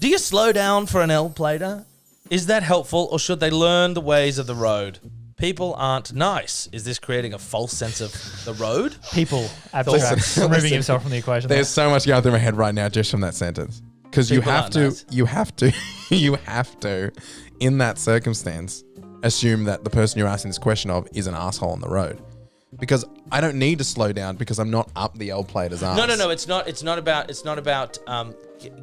Do you slow down for an L-plater? Is that helpful, or should they learn the ways of the road? People aren't nice. Is this creating a false sense of the road? People. Absolutely. Removing himself from the equation. There's so much going through my head right now just from that sentence. Because you have to, in that circumstance, assume that the person you're asking this question of is an asshole on the road. Because I don't need to slow down because I'm not up the L-plater's ass. No. It's not about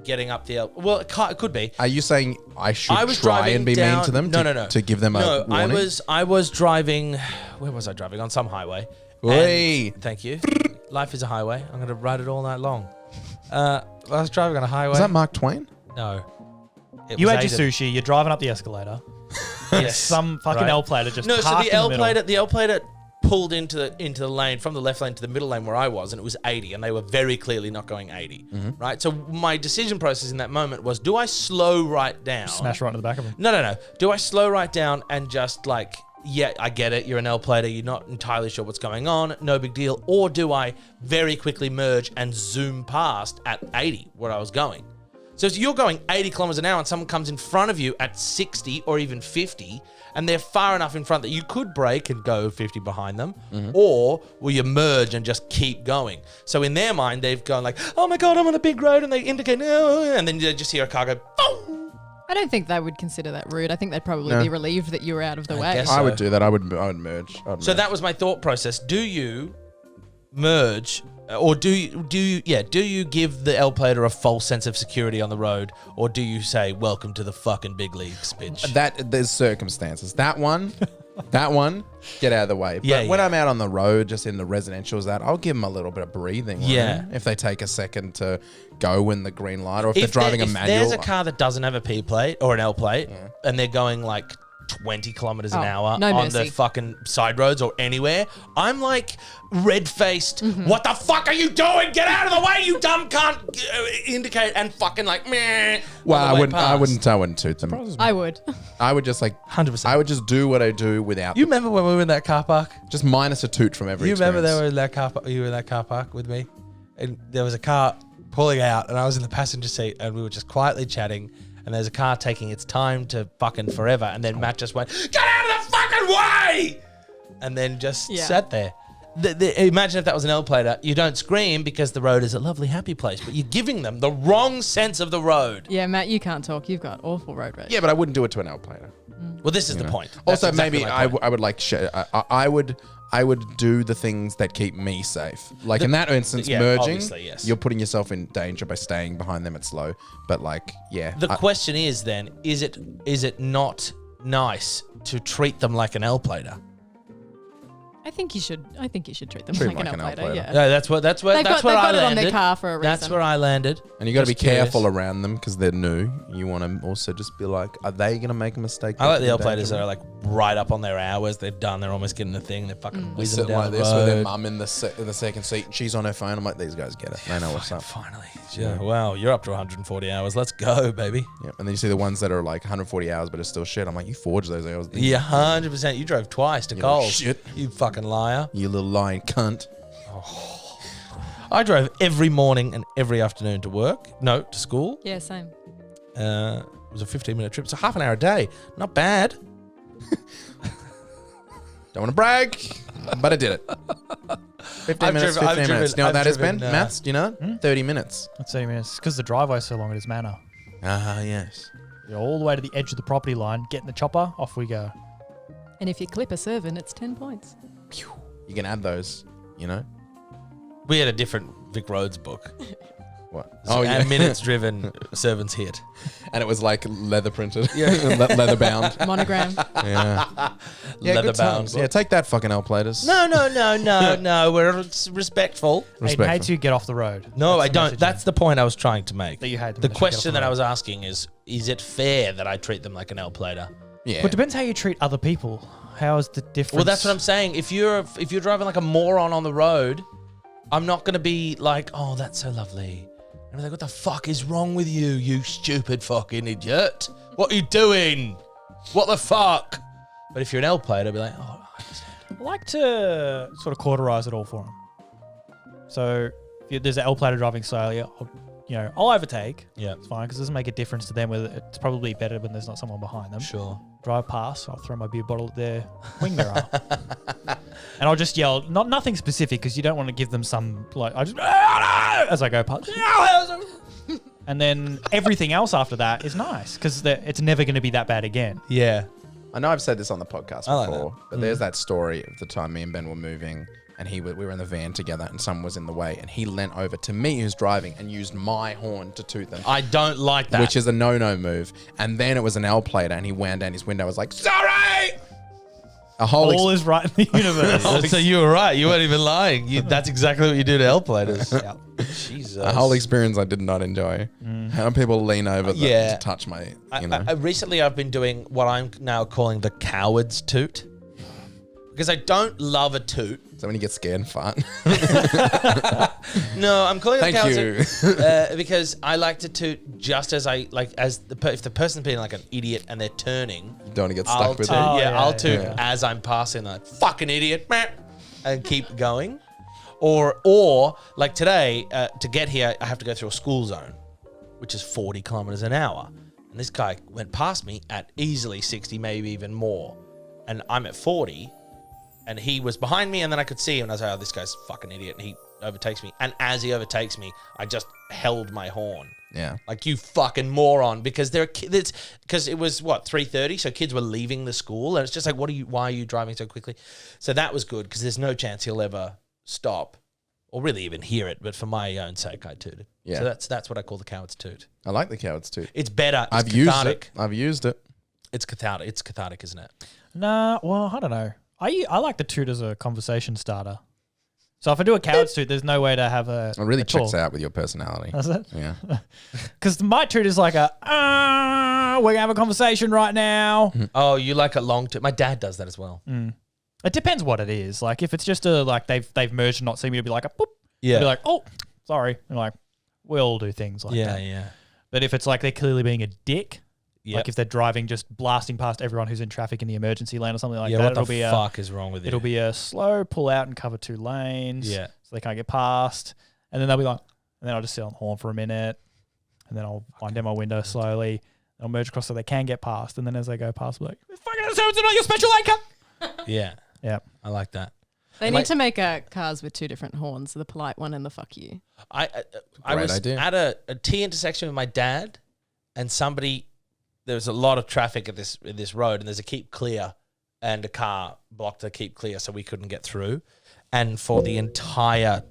getting up the L. Well, it could be. Are you saying I should try and be mean to them? No. To give them a warning? I was driving. Where was I driving? On some highway. Thank you. Life is a highway. I'm going to ride it all night long. I was driving on a highway. Was that Mark Twain? No. You had your sushi. You're driving up the escalator. Yes. Some fucking L-plater just parked so the L-plater pulled into the lane from the left lane to the middle lane where I was, and it was 80, and they were very clearly not going 80. Right. So my decision process in that moment was: do I slow right down? Smash right into the back of them. No. Do I slow right down and just like, yeah, I get it. You're an L-plater. You're not entirely sure what's going on. No big deal. Or do I very quickly merge and zoom past at 80 where I was going? So if you're going 80 kilometers an hour and someone comes in front of you at 60 or even 50, and they're far enough in front that you could brake and go 50 behind them, or will you merge and just keep going? So in their mind, they've gone like, oh my God, I'm on a big road, and they indicate, no, and then you just hear a car go, boom. I don't think they would consider that rude. I think they'd probably be relieved that you were out of the way. guess I would do that. I would merge. So that was my thought process. Do you merge, or do you give the L-plater a false sense of security on the road, or do you say, welcome to the fucking big leagues, bitch? There's circumstances. That one, get out of the way. But when I'm out on the road, just in the residentials, I'll give them a little bit of breathing room if they take a second to go when the green light, or if they're driving a manual. If there's a car that doesn't have a P plate or an L plate, and they're going like 20 kilometers an hour on the fucking side roads or anywhere, I'm like red-faced. What the fuck are you doing? Get out of the way, you dumb cunt! Indicate and fucking like meh. Well, I wouldn't toot them. I would. I would just 100%. I would just do what I do without. You remember when we were in that car park? Just minus a toot from every. You remember they were in that car? You were in that car park with me, and there was a car pulling out, and I was in the passenger seat, and we were just quietly chatting. And there's a car taking its time to fucking forever. And then Matt just went, get out of the fucking way! And then just sat there. Imagine if that was an L-plater. You don't scream because the road is a lovely, happy place. But you're giving them the wrong sense of the road. Yeah, Matt, you can't talk. You've got awful road rage. Yeah, but I wouldn't do it to an L-plater. Well, this is the point. That's also, maybe I would like... I would do the things that keep me safe. Like in that instance, merging, you're putting yourself in danger by staying behind them at slow. But the question is then, is it not nice to treat them like an L-plater? I think you should treat them like an L-plater. Yeah. No, that's where they've got I it landed. on their car for a reason. That's where I landed. And you got to be careful around them because they're new. You want to also just be like, are they going to make a mistake? I like the L-platers that are like right up on their hours. They're done. They're almost getting the thing. They're fucking whizzing down like the this road. with their mum in the second seat and she's on her phone. I'm like, these guys get it. They know what's up. Finally. Yeah. Wow, you're up to 140 hours. Let's go, baby. Yeah. And then you see the ones that are like 140 hours but are still shit. I'm like, you forged those hours. Yeah, 100%. You drove twice to Coles. Shit. You fucking liar. You little lying cunt. Oh. I drove every morning and every afternoon to work. No, to school. Yeah, same. It was a 15-minute trip. So half an hour a day. Not bad. Don't want to brag, but I did it. 15 minutes. You know what that has been, Maths? Do you know? 30 minutes. That's 30 minutes. Because the driveway's so long, it is manor. Yes. You're all the way to the edge of the property line, get in the chopper, off we go. And if you clip a servant, it's 10 points. You can add those, you know? We had a different Vic Roads book. What? And minutes driven, servants hit. And it was like leather printed. Leather bound. Monogram. Yeah. Leather bound. Yeah, take that fucking L-platers. No. We're respectful. Aiden hates you, get off the road. No, I don't. That's the point I was trying to make. That you hate them. The question that I was asking is it fair that I treat them like an L-plater? Yeah. Well, it depends how you treat other people. How is the difference? Well, that's what I'm saying. If you're driving like a moron on the road, I'm not going to be like, oh, that's so lovely. And I'm like, what the fuck is wrong with you, you stupid fucking idiot? What are you doing? What the fuck? But if you're an L-plater, I'd be like, oh, I understand. I like to sort of cauterize it all for them. So if there's an L-plater driving slowly, I'll I'll overtake. Yeah. It's fine because it doesn't make a difference to them. Whether it's probably better when there's not someone behind them. Sure. Drive past, I'll throw my beer bottle at their wing mirror. And I'll just yell, nothing specific because you don't want to give them some, I just, as I go past. And then everything else after that is nice because it's never going to be that bad again. Yeah. I know I've said this on the podcast before, like but there's that story of the time me and Ben were moving and we were in the van together and someone was in the way and he leant over to me who's driving and used my horn to toot them. I don't like that. Which is a no-no move. And then it was an L-plater and he wound down his window. I was like, sorry! All is right in the universe. So you were right. You weren't even lying. That's exactly what you do to L-platers. Yeah. Jesus. A whole experience I did not enjoy. How people lean over to touch my, recently I've been doing what I'm now calling the coward's toot. Because I don't love a toot. So when you get scared and fart. No, I'm calling it the coward's Thank toot because I like to toot just as if the person's being like an idiot and they're turning. You don't want to get stuck with it. I'll toot as I'm passing, like, fucking idiot, and keep going. Or like today, to get here, I have to go through a school zone, which is 40 kilometers an hour. And this guy went past me at easily 60, maybe even more. And I'm at 40. And he was behind me, and then I could see him, and I was like, oh, this guy's a fucking idiot, and he overtakes me. And as he overtakes me, I just held my horn. Yeah. Like, you fucking moron, because because it was, 3:30, so kids were leaving the school, and it's just like, why are you driving so quickly? So that was good, because there's no chance he'll ever stop, or really even hear it, but for my own sake, I tooted. Yeah. So that's what I call the coward's toot. I like the coward's toot. It's better. I've used it. It's cathartic. It's cathartic, isn't it? Nah, well, I don't know. I like the toot as a conversation starter. So if I do a coward's toot, there's no way to have a It really checks talk. out with your personality. Does it? Yeah. Because my toot is like we're going to have a conversation right now. Oh, you like a long toot. My dad does that as well. It depends what it is. Like if it's just they've merged and not seen me, it'll be like a boop. Yeah. It'll be like, oh, sorry. And like, we'll do things like that. Yeah. But if it's like they're clearly being a dick, Yep. like if they're driving just blasting past everyone who's in traffic in the emergency lane or something like that, what it'll the be fuck is wrong with you? It'll be a slow pull out and cover 2 lanes. Yeah. So they can't get past. And then they'll be like, and then I'll just sit on the horn for a minute. And then I'll wind down my window slowly. I'll merge across so they can get past. And then as they go past, I'll be like, fucking it's not your special lane cut. Yeah. Yeah. I like that. They need to make cars with 2 different horns, the polite one and the fuck you. I was idea. at a T intersection with my dad, and there was a lot of traffic at this road, and there's a keep clear, and a car blocked the keep clear, so we couldn't get through. And for the entire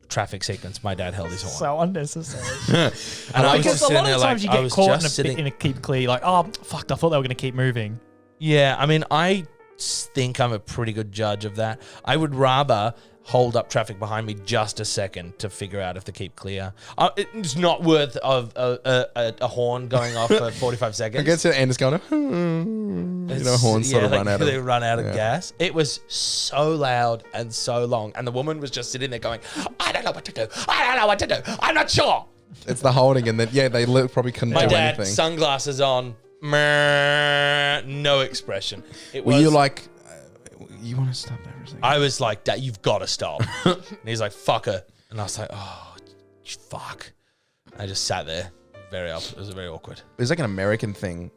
traffic sequence, my dad held his horn. So unnecessary. And I was Because just a sitting lot there of like, times you I get was caught just in a keep clear. You're like, oh, fuck, I thought they were going to keep moving. Yeah, I mean, I think I'm a pretty good judge of that. I would rather hold up traffic behind me just a second to figure out if they keep clear. It's not worth of a horn going off for 45 seconds. I guess the end is going to, horns sort of run out of... They run out of gas. It was so loud and so long. And the woman was just sitting there going, I don't know what to do. I don't know what to do. I'm not sure. It's the holding, and then, they probably couldn't My do dad, anything. sunglasses on, no expression. Were you like, you want to stop that for a second? I was like, Dad, you've got to stop. And he's like, fuck her. And I was like, oh, fuck. I just sat there. It was very awkward. It's like an American thing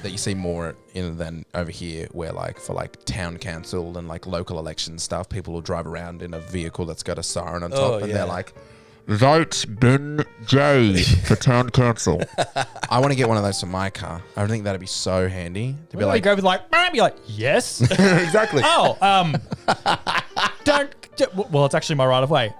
that you see more than over here, where for town council and local election stuff, people will drive around in a vehicle that's got a siren on top, and they're like, vote Ben J for town council. I want to get one of those for my car. I think that'd be so handy to be like, go with be like, yes. exactly. Well, it's actually my right of way.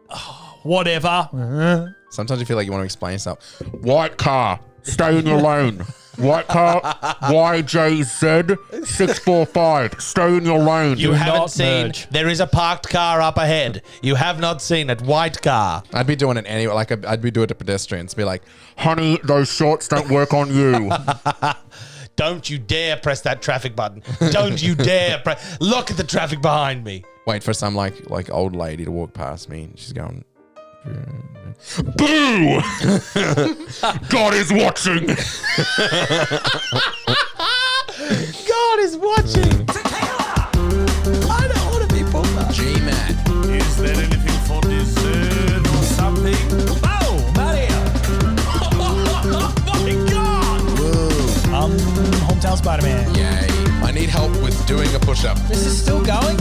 Oh, whatever. Sometimes you feel like you want to explain yourself. White car, stay in your lane. White car, YJZ 645, stay in your lane. You haven't seen, merge. There is a parked car up ahead. You have not seen it. White car. I'd be doing it anyway. I'd be doing it to pedestrians. Be like, honey, those shorts don't work on you. Don't you dare press that traffic button. Don't you dare look at the traffic behind me. Wait for some like old lady to walk past me. And she's going, boo! God is watching. God is watching. I don't want to be pulled up. GMat. Is there anything for dessert or something? Oh, Matty. Spider-Man. Yay. I need help with doing a push-up. This is still going?